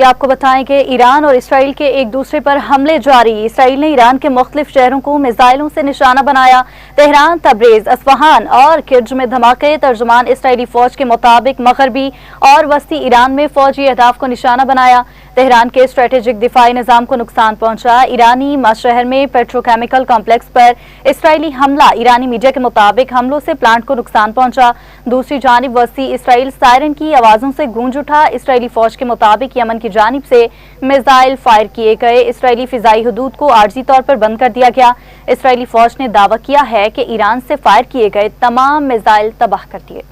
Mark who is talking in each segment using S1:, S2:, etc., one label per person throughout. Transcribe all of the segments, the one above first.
S1: آپ کو بتائیں کہ ایران اور اسرائیل کے ایک دوسرے پر حملے جاری۔ اسرائیل نے ایران کے مختلف شہروں کو میزائلوں سے نشانہ بنایا۔ تہران، تبریز، اصفہان اور کرج میں دھماکے۔ ترجمان اسرائیلی فوج کے مطابق مغربی اور وسطی ایران میں فوجی اہداف کو نشانہ بنایا۔ تہران کے اسٹریٹجک دفاعی نظام کو نقصان پہنچا۔ ایرانی شہر میں پیٹروکیمیکل کمپلیکس پر اسرائیلی حملہ۔ ایرانی میڈیا کے مطابق حملوں سے پلانٹ کو نقصان پہنچا۔ دوسری جانب وسطی اسرائیل سائرن کی آوازوں سے گونج اٹھا۔ اسرائیلی فوج کے مطابق یمن کی جانب سے میزائل فائر کیے گئے۔ اسرائیلی فضائی حدود کو عارضی طور پر بند کر دیا گیا۔ اسرائیلی فوج نے دعویٰ کیا ہے کہ ایران سے فائر کیے گئے تمام میزائل تباہ کر دیے۔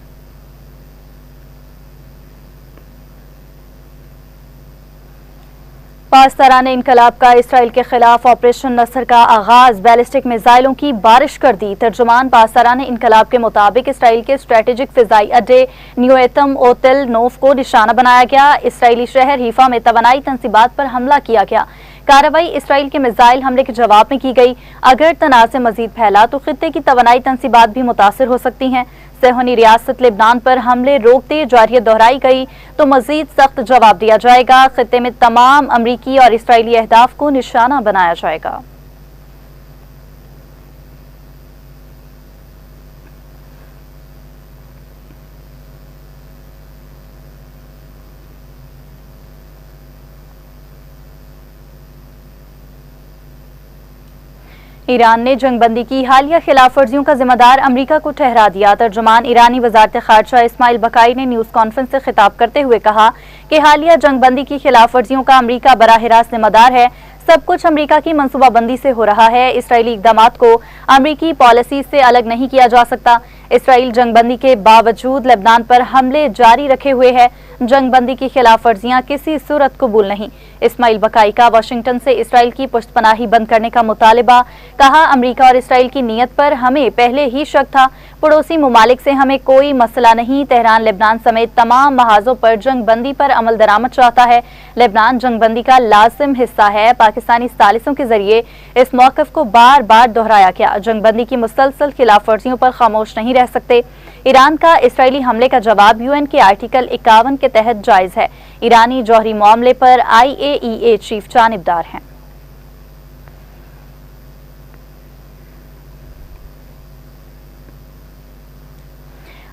S1: پاسداران انقلاب کا اسرائیل کے خلاف آپریشن نصر کا آغاز۔ بیلسٹک میزائلوں کی بارش کر دی۔ ترجمان پاسداران انقلاب کے مطابق اسرائیل کے اسٹریٹجک فضائی اڈے نیویتم اوتل نوف کو نشانہ بنایا گیا۔ اسرائیلی شہر حیفا میں توانائی تنصیبات پر حملہ کیا گیا۔ کارروائی اسرائیل کے میزائل حملے کے جواب میں کی گئی۔ اگر تنازع مزید پھیلا تو خطے کی توانائی تنصیبات بھی متاثر ہو سکتی ہیں۔ صہیونی ریاست لبنان پر حملے روکتے جارحیت دہرائی گئی تو مزید سخت جواب دیا جائے گا۔ خطے میں تمام امریکی اور اسرائیلی اہداف کو نشانہ بنایا جائے گا۔ ایران نے جنگ بندی کی حالیہ خلاف ورزیوں کا ذمہ دار امریکہ کو ٹھہرا دیا۔ ترجمان ایرانی وزارت خارجہ اسماعیل بقائی نے نیوز کانفرنس سے خطاب کرتے ہوئے کہا کہ حالیہ جنگ بندی کی خلاف ورزیوں کا امریکہ براہ راست ذمہ دار ہے۔ سب کچھ امریکہ کی منصوبہ بندی سے ہو رہا ہے۔ اسرائیلی اقدامات کو امریکی پالیسی سے الگ نہیں کیا جا سکتا۔ اسرائیل جنگ بندی کے باوجود لبنان پر حملے جاری رکھے ہوئے ہے۔ جنگ بندی کی خلاف ورزیاں کسی صورت قبول نہیں۔ اسماعیل بقائی کا واشنگٹن سے اسرائیل کی پشت پناہی بند کرنے کا مطالبہ۔ کہا امریکہ اور اسرائیل کی نیت پر ہمیں پہلے ہی شک تھا۔ پڑوسی ممالک سے ہمیں کوئی مسئلہ نہیں۔ تہران لبنان سمیت تمام محاذوں پر جنگ بندی پر عمل درآمد چاہتا ہے۔ لبنان جنگ بندی کا لازم حصہ ہے۔ پاکستانی ثالثوں کے ذریعے اس موقف کو بار بار دہرایا گیا۔ جنگ بندی کی مسلسل خلاف ورزیوں پر خاموش نہیں رہ سکتے۔ ایران کا اسرائیلی حملے کا جواب UN کے آرٹیکل 51 کے تحت جائز ہے۔ ایرانی جوہری معاملے پر IAEA چیف جانبدار ہیں۔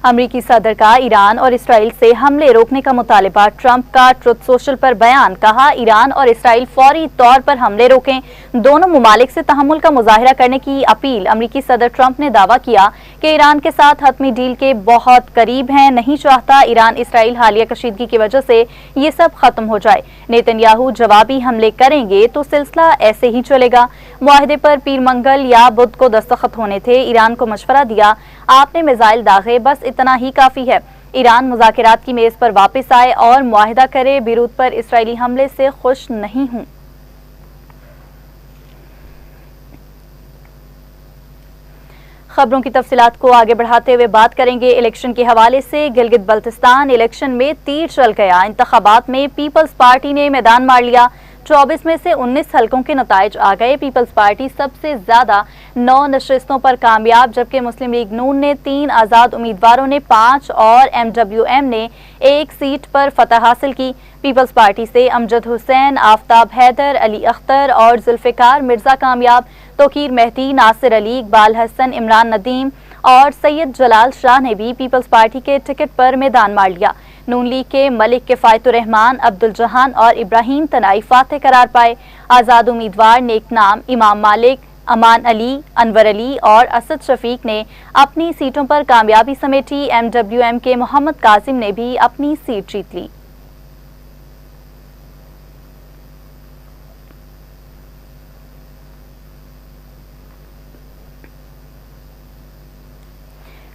S1: امریکی صدر کا ایران اور اسرائیل سے حملے روکنے کا مطالبہ۔ ٹرمپ کا ٹروتھ سوشل پر بیان۔ کہا ایران اور اسرائیل فوری طور پر حملے روکیں۔ دونوں ممالک سے تحمل کا مظاہرہ کرنے کی اپیل۔ امریکی صدر ٹرمپ نے دعویٰ کیا کہ ایران کے ساتھ حتمی ڈیل کے بہت قریب ہیں۔ نہیں چاہتا ایران اسرائیل حالیہ کشیدگی کی وجہ سے یہ سب ختم ہو جائے۔ نیتن یاہو جوابی حملے کریں گے تو سلسلہ ایسے ہی چلے گا۔ معاہدے پر پیر منگل یا بدھ کو دستخط ہونے تھے۔ ایران کو مشورہ دیا آپ نے میزائل داغے، بس اتنا ہی کافی ہے۔ ایران مذاکرات کی میز پر واپس آئے اور معاہدہ کرے۔ بیروت پر اسرائیلی حملے سے خوش نہیں ہوں۔ خبروں کی تفصیلات کو آگے بڑھاتے ہوئے بات کریں گے الیکشن کے حوالے سے۔ گلگت بلتستان الیکشن میں تیر چل گیا۔ انتخابات میں پیپلز پارٹی نے میدان مار لیا۔ 24 میں سے 19 حلقوں کے نتائج آ گئے۔ پیپلز پارٹی سب سے زیادہ 9 نشستوں پر کامیاب، جبکہ مسلم لیگ نون نے 3، آزاد امیدواروں نے 5 اور MWM نے 1 سیٹ پر فتح حاصل کی۔ پیپلز پارٹی سے امجد حسین، آفتاب حیدر، علی اختر اور ذوالفقار مرزا کامیاب۔ توقیر مہدی، ناصر علی، اقبال حسن، عمران ندیم اور سید جلال شاہ نے بھی پیپلز پارٹی کے ٹکٹ پر میدان مار لیا۔ نون لیگ کے ملک کفایت الرحمان، عبدالجہان اور ابراہیم تنائی فاتح قرار پائے۔ آزاد امیدوار نیک نام، امام مالک، امان علی، انور علی اور اسد شفیق نے اپنی سیٹوں پر کامیابی سمیٹی۔ MWM کے محمد کاظم نے بھی اپنی سیٹ جیت لی۔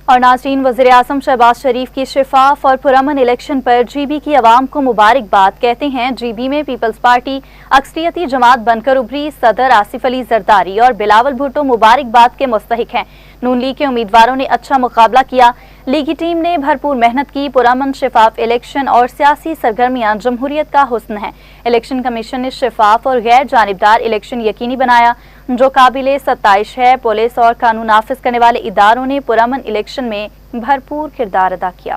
S1: اور ناظرین، وزیراعظم شہباز شریف کی شفاف اور پرامن الیکشن پر GB کی عوام کو مبارکباد۔ کہتے ہیں GB میں پیپلز پارٹی اکثریتی جماعت بن کر ابھری۔ صدر آصف علی زرداری اور بلاول بھٹو مبارکباد کے مستحق ہیں۔ نون لیگ کے امیدواروں نے اچھا مقابلہ کیا۔ لیگی ٹیم نے بھرپور محنت کی۔ پرامن شفاف الیکشن اور سیاسی سرگرمیاں جمہوریت کا حسن ہیں۔ الیکشن کمیشن نے شفاف اور غیر جانبدار الیکشن یقینی بنایا، جو قابل ستائش ہے۔ پولیس اور قانون نافذ کرنے والے اداروں نے پرامن الیکشن میں بھرپور کردار ادا کیا۔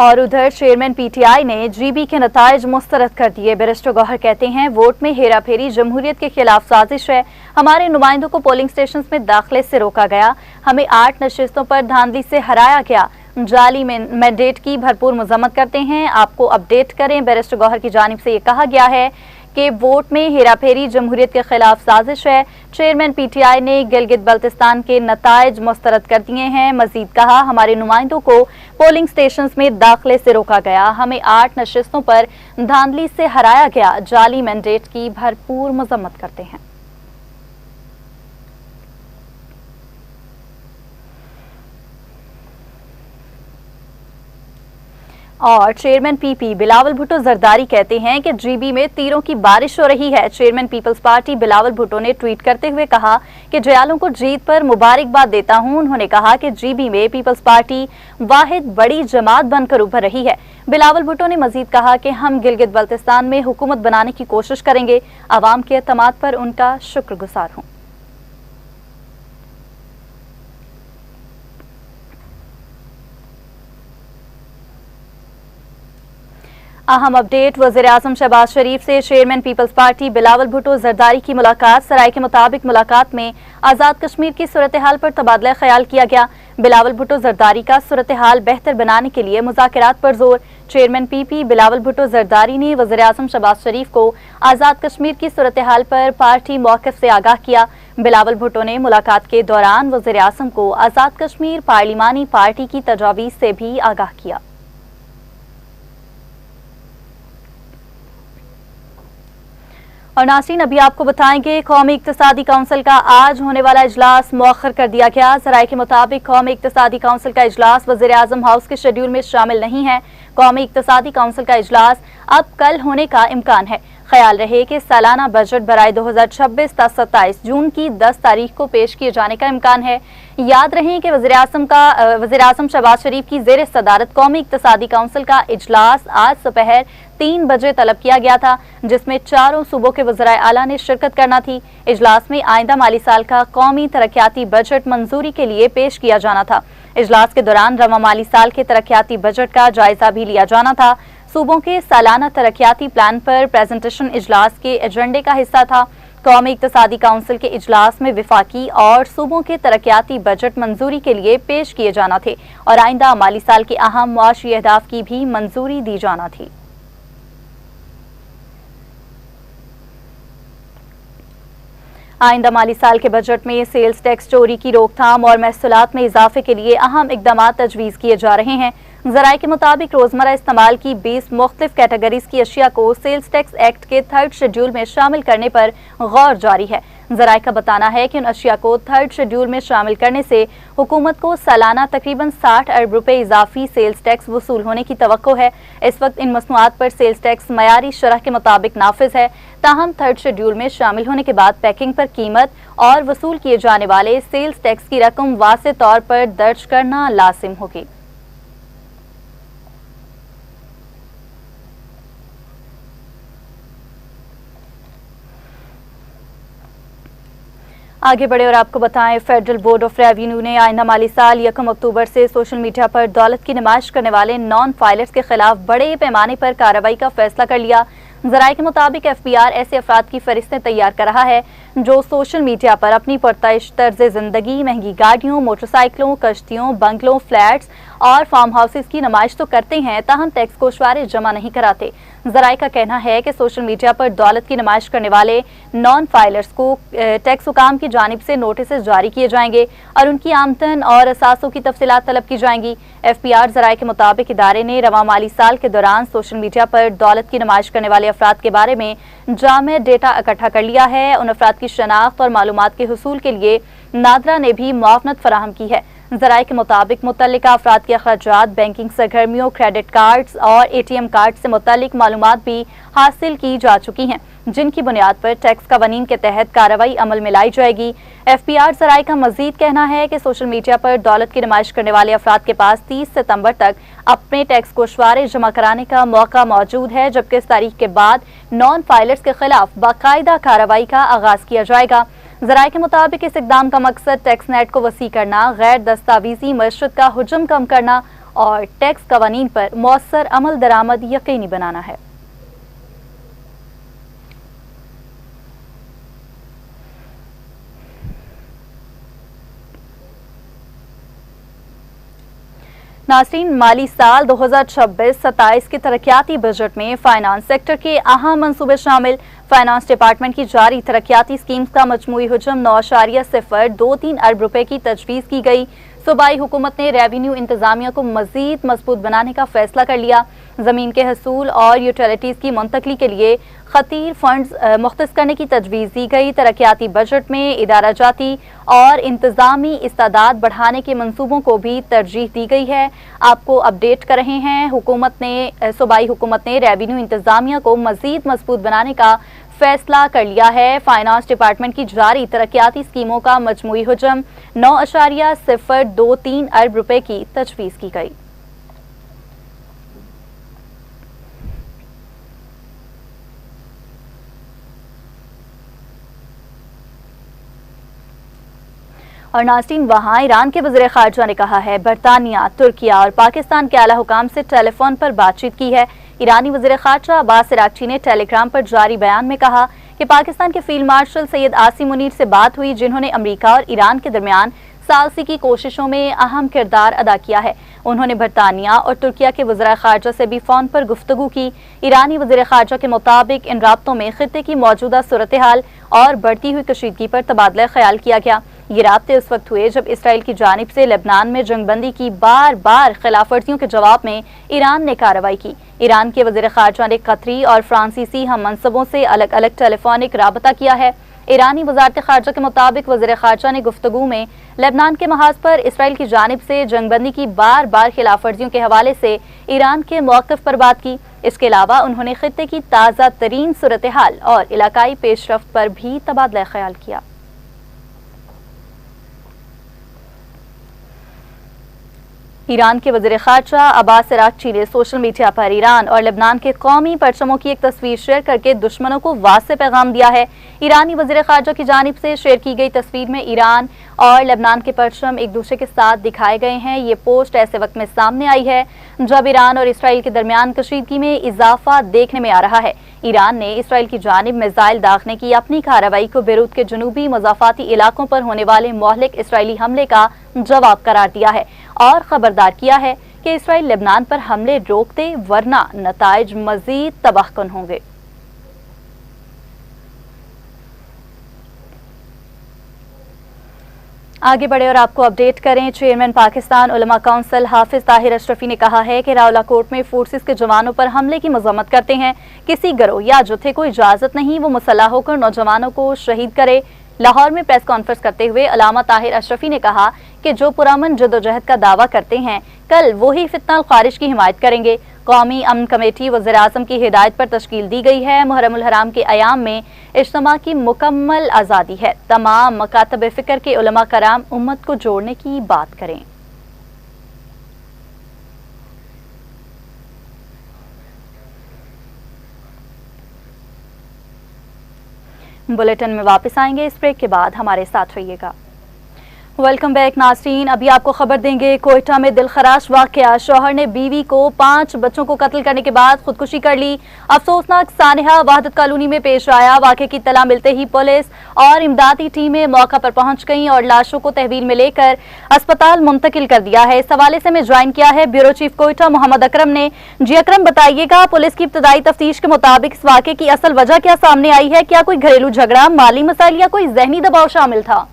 S1: اور ادھر چیئرمین پی ٹی آئی نے جی بی کے نتائج مسترد کر دیے۔ بیرسٹر گوہر کہتے ہیں ووٹ میں ہیرا پھیری جمہوریت کے خلاف سازش ہے، ہمارے نمائندوں کو پولنگ سٹیشنز میں داخلے سے روکا گیا، ہمیں 8 نشستوں پر دھاندلی سے ہرایا گیا، جعلی مینڈیٹ کی بھرپور مذمت کرتے ہیں، آپ کو اپڈیٹ کریں۔ بیرسٹر گوہر کی جانب سے یہ کہا گیا ہے کہ ووٹ میں ہیرا پھیری جمہوریت کے خلاف سازش ہے۔ چیئرمین پی ٹی آئی نے گلگت بلتستان کے نتائج مسترد کر دیے ہیں۔ مزید کہا ہمارے نمائندوں کو پولنگ سٹیشنز میں داخلے سے روکا گیا، ہمیں 8 نشستوں پر دھاندلی سے ہرایا گیا، جعلی مینڈیٹ کی بھرپور مذمت کرتے ہیں۔ اور چیئرمین پی پی بلاول بھٹو زرداری کہتے ہیں کہ جی بی میں تیروں کی بارش ہو رہی ہے۔ Chairman Peoples Party Bilawal Bhutto نے ٹویٹ کرتے ہوئے کہا کہ جیالوں کو جیت پر مبارکباد دیتا ہوں۔ انہوں نے کہا کہ جی بی میں پیپلز پارٹی واحد بڑی جماعت بن کر ابھر رہی ہے۔ بلاول بھٹو نے مزید کہا کہ ہم گلگت بلتستان میں حکومت بنانے کی کوشش کریں گے، عوام کے اعتماد پر ان کا شکر گزار ہوں۔ اہم اپڈیٹ، وزیراعظم شہباز شریف سے chairman Peoples Party Bilawal Bhutto Zardari کی ملاقات۔ سرائے کے مطابق ملاقات میں آزاد کشمیر کی صورتحال پر تبادلہ خیال کیا گیا۔ بلاول بھٹو زرداری کا صورتحال بہتر بنانے کے لیے مذاکرات پر زور۔ چیئرمین پی پی بلاول بھٹو زرداری نے وزیراعظم شہباز شریف کو آزاد کشمیر کی صورتحال پر پارٹی موقف سے آگاہ کیا۔ بلاول بھٹو نے ملاقات کے دوران وزیراعظم کو آزاد کشمیر پارلیمانی پارٹی کی تجاویز سے بھی آگاہ کیا۔ اور ناظرین ابھی آپ کو بتائیں گے قومی اقتصادی کونسل کا آج ہونے والا اجلاس مؤخر کر دیا گیا۔ ذرائع کے مطابق قومی اقتصادی کونسل کا اجلاس وزیراعظم ہاؤس کے شیڈول میں شامل نہیں ہے۔ قومی اقتصادی کونسل کا اجلاس اب کل ہونے کا امکان ہے۔ خیال رہے کہ سالانہ بجٹ برائے 2026 تا 27 جون کی 10 تاریخ کو پیش کیے جانے کا امکان ہے۔ یاد رہیں کہ وزیراعظم شہباز شریف کی زیر صدارت قومی اقتصادی کونسل کا اجلاس آج دوپہر 3 بجے طلب کیا گیا تھا، جس میں چاروں صوبوں کے وزرائے اعلیٰ نے شرکت کرنا تھی۔ اجلاس میں آئندہ مالی سال کا قومی ترقیاتی بجٹ منظوری کے لیے پیش کیا جانا تھا۔ اجلاس کے دوران رواں مالی سال کے ترقیاتی بجٹ کا جائزہ بھی لیا جانا تھا۔ صوبوں کے سالانہ ترقیاتی پلان پر پریزنٹیشن اجلاس کے ایجنڈے کا حصہ تھا۔ قومی اقتصادی کونسل کے اجلاس میں وفاقی اور صوبوں کے ترقیاتی بجٹ منظوری کے لیے پیش کیے جانا تھے اور آئندہ مالی سال کے اہم معاشی اہداف کی بھی منظوری دی جانا تھی۔ آئندہ مالی سال کے بجٹ میں سیلز ٹیکس چوری کی روک تھام اور محصولات میں اضافے کے لیے اہم اقدامات تجویز کیے جا رہے ہیں۔ ذرائع کے مطابق روزمرہ استعمال کی 20 مختلف کیٹیگریز کی اشیاء کو سیلز ٹیکس ایکٹ کے 3rd شیڈول میں شامل کرنے پر غور جاری ہے۔ ذرائع کا بتانا ہے کہ ان اشیاء کو 3rd شیڈول میں شامل کرنے سے حکومت کو سالانہ تقریباً 60 ارب روپے اضافی سیلز ٹیکس وصول ہونے کی توقع ہے۔ اس وقت ان مصنوعات پر سیلز ٹیکس معیاری شرح کے مطابق نافذ ہے، تاہم 3rd شیڈول میں شامل ہونے کے بعد پیکنگ پر قیمت اور وصول کیے جانے والے سیلز ٹیکس کی رقم واضح طور پر درج کرنا لازم ہوگی۔ آگے بڑھے اور آپ کو بتائیں فیڈرل بورڈ آف ریونیو نے آئندہ مالی سال 1 اکتوبر سے سوشل میڈیا پر دولت کی نمائش کرنے والے نان فائلرز کے خلاف بڑے پیمانے پر کارروائی کا فیصلہ کر لیا۔ ذرائع کے مطابق ایف بی آر ایسے افراد کی فہرستیں تیار کر رہا ہے جو سوشل میڈیا پر اپنی پرتعش طرز زندگی، مہنگی گاڑیوں، موٹر سائیکلوں، کشتیوں، بنگلوں، فلیٹس اور فارم ہاؤسز کی نمائش تو کرتے ہیں تاہم ٹیکس گوشوارے جمع نہیں کراتے۔ ذرائع کا کہنا ہے کہ سوشل میڈیا پر دولت کی نمائش کرنے والے نان فائلرز کو ٹیکس حکام کی جانب سے نوٹسز جاری کیے جائیں گے اور ان کی آمدن اور اثاثوں کی تفصیلات طلب کی جائیں گی۔ ایف بی آر ذرائع کے مطابق ادارے نے رواں مالی سال کے دوران سوشل میڈیا پر دولت کی نمائش کرنے والے افراد کے بارے میں جامع ڈیٹا اکٹھا کر لیا ہے۔ ان افراد کی شناخت اور معلومات کے حصول کے لیے نادرا نے بھی معاونت فراہم کی ہے۔ ذرائع کے مطابق متعلقہ افراد کے اخراجات، بینکنگ سرگرمیوں، کریڈٹ کارڈز اور اے ٹی ایم کارڈ سے متعلق معلومات بھی حاصل کی جا چکی ہیں، جن کی بنیاد پر ٹیکس قوانین کے تحت کارروائی عمل میں لائی جائے گی۔ ایف پی آر ذرائع کا مزید کہنا ہے کہ سوشل میڈیا پر دولت کی نمائش کرنے والے افراد کے پاس 30 ستمبر تک اپنے ٹیکس گوشوارے جمع کرانے کا موقع موجود ہے، جبکہ اس تاریخ کے بعد نان فائلرز کے خلاف باقاعدہ کارروائی کا آغاز کیا جائے گا۔ ذرائع کے مطابق اس اقدام کا مقصد ٹیکس نیٹ کو وسیع کرنا، غیر دستاویزی معیشت کا حجم کم کرنا اور ٹیکس قوانین پر مؤثر عمل درآمد یقینی بنانا ہے۔ ناظرین، مالی سال 2026-27 کے ترقیاتی بجٹ میں فائنانس سیکٹر کے اہم منصوبے شامل۔ فائنانس ڈپارٹمنٹ کی جاری ترقیاتی سکیمز کا مجموعی حجم 9.023 ارب روپے کی تجویز کی گئی۔ صوبائی حکومت نے ریونیو انتظامیہ کو مزید مضبوط بنانے کا فیصلہ کر لیا۔ زمین کے حصول اور یوٹیلیٹیز کی منتقلی کے لیے خطیر فنڈز مختص کرنے کی تجویز دی گئی۔ ترقیاتی بجٹ میں ادارہ جاتی اور انتظامی استعداد بڑھانے کے منصوبوں کو بھی ترجیح دی گئی ہے۔ آپ کو اپڈیٹ کر رہے ہیں، صوبائی حکومت نے ریونیو انتظامیہ کو مزید مضبوط بنانے کا فیصلہ کر لیا ہے۔ فائنانس ڈپارٹمنٹ کی جاری ترقیاتی سکیموں کا مجموعی حجم 9.023 ارب روپے کی تجویز کی گئی۔ اور ناظرین، وہاں ایران کے وزیر خارجہ نے کہا ہے برطانیہ، ترکیہ اور پاکستان کے اعلیٰ حکام سے ٹیلی فون پر بات چیت کی ہے۔ ایرانی وزیر خارجہ عباس عراقچی نے ٹیلی گرام پر جاری بیان میں کہا کہ پاکستان کے فیلڈ مارشل سید عاصم منیر سے بات ہوئی، جنہوں نے امریکہ اور ایران کے درمیان ثالثی کی کوششوں میں اہم کردار ادا کیا ہے۔ انہوں نے برطانیہ اور ترکیہ کے وزراء خارجہ سے بھی فون پر گفتگو کی۔ ایرانی وزیر خارجہ کے مطابق ان رابطوں میں خطے کی موجودہ صورتحال اور بڑھتی ہوئی کشیدگی پر تبادلہ خیال کیا گیا۔ یہ رابطے اس وقت ہوئے جب اسرائیل کی جانب سے لبنان میں جنگ بندی کی بار خلاف ورزیوں کے جواب میں ایران نے کارروائی کی۔ ایران کے وزیر خارجہ نے قطری اور فرانسیسی ہم منصبوں سے الگ الگ ٹیلی فونک رابطہ کیا ہے۔ ایرانی وزارت خارجہ کے مطابق وزیر خارجہ نے گفتگو میں لبنان کے محاذ پر اسرائیل کی جانب سے جنگ بندی کی بار خلاف ورزیوں کے حوالے سے ایران کے موقف پر بات کی۔ اس کے علاوہ انہوں نے خطے کی تازہ ترین صورتحال اور علاقائی پیش رفت پر بھی تبادلہ خیال کیا۔ ایران کے وزیر خارجہ عباس عراقچی نے سوشل میڈیا پر ایران اور لبنان کے قومی پرچموں کی ایک تصویر شیئر کر کے دشمنوں کو واضح پیغام دیا ہے۔ ایرانی وزیر خارجہ کی جانب سے شیئر کی گئی تصویر میں ایران اور لبنان کے پرچم ایک دوسرے کے ساتھ دکھائے گئے ہیں۔ یہ پوسٹ ایسے وقت میں سامنے آئی ہے جب ایران اور اسرائیل کے درمیان کشیدگی میں اضافہ دیکھنے میں آ رہا ہے۔ ایران نے اسرائیل کی جانب میزائل داغنے کی اپنی کارروائی کو بیروت کے جنوبی مضافاتی علاقوں پر ہونے والے مہلک اسرائیلی حملے کا جواب قرار دیا ہے اور خبردار کیا ہے کہ اسرائیل لبنان پر حملے روک دے ورنہ نتائج مزید تباہ کن ہوں گے۔ آگے بڑھے اور آپ کو اپڈیٹ کریں، چیئرمین پاکستان علماء کونسل حافظ طاہر اشرفی نے کہا ہے کہ راولا کوٹ میں فورسز کے جوانوں پر حملے کی مذمت کرتے ہیں۔ کسی گروہ یا جتھے کو اجازت نہیں وہ مسلح ہو کر نوجوانوں کو شہید کرے۔ لاہور میں پریس کانفرنس کرتے ہوئے علامہ طاہر اشرفی نے کہا کہ جو پرامن جدوجہد کا دعویٰ کرتے ہیں کل وہی فتنہ الخارج کی حمایت کریں گے۔ قومی امن کمیٹی وزیر اعظم کی ہدایت پر تشکیل دی گئی ہے۔ محرم الحرام کے ایام میں اجتماع کی مکمل آزادی ہے۔ تمام مکاتب فکر کے علماء کرام امت کو جوڑنے کی بات کریں۔ بلیٹن میں واپس آئیں گے، اس بریک کے بعد ہمارے ساتھ رہیے گا۔ ویلکم بیک ناظرین، ابھی آپ کو خبر دیں گے کوئٹہ میں دلخراش واقعہ، شوہر نے بیوی کو 5 بچوں کو قتل کرنے کے بعد خودکشی کر لی۔ افسوسناک سانحہ وحدت کالونی میں پیش آیا۔ واقعے کی اطلاع ملتے ہی پولیس اور امدادی ٹیمیں موقع پر پہنچ گئیں اور لاشوں کو تحویل میں لے کر اسپتال منتقل کر دیا ہے۔ اس حوالے سے میں جوائن کیا ہے بیورو چیف کوئٹہ محمد اکرم نے۔ جی اکرم، بتائیے گا پولیس کی ابتدائی تفتیش کے مطابق اس واقعے کی اصل وجہ کیا سامنے آئی ہے؟ کیا کوئی گھریلو جھگڑا، مالی مسائل یا کوئی ذہنی دباؤ شامل تھا؟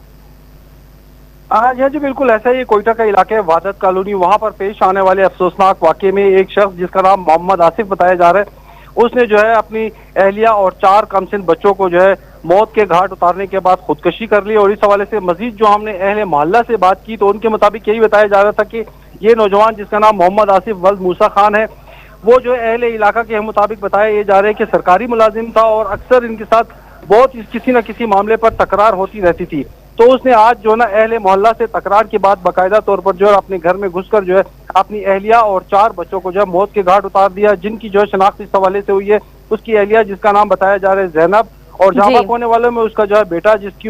S2: جی بالکل ایسا ہی کوئٹہ کا علاقہ ہے وحدت کالونی، وہاں پر پیش آنے والے افسوسناک واقعے میں ایک شخص جس کا نام محمد آصف بتایا جا رہا ہے، اس نے جو ہے اپنی اہلیہ اور 4 کمسن بچوں کو جو ہے موت کے گھاٹ اتارنے کے بعد خودکشی کر لی۔ اور اس حوالے سے مزید جو ہم نے اہل محلہ سے بات کی تو ان کے مطابق یہی بتایا جا رہا تھا کہ یہ نوجوان جس کا نام محمد آصف ولد موسیٰ خان ہے، وہ جو اہل علاقہ کے مطابق بتایا یہ جا رہا ہے کہ سرکاری ملازم تھا اور اکثر ان کے ساتھ بہت کسی نہ کسی معاملے پر تکرار ہوتی رہتی تھی۔ تو اس نے آج جو ہے نا اہل محلہ سے تکرار کے بعد باقاعدہ طور پر جو ہے اپنے گھر میں گھس کر جو ہے اپنی اہلیہ اور 4 بچوں کو جو ہے موت کے گھاٹ اتار دیا، جن کی جو ہے شناخت اس حوالے سے ہوئی ہے اس کی اہلیہ جس کا نام بتایا جا رہا ہے زینب، اور جہاں ہونے والوں میں اس کا جو ہے بیٹا جس کی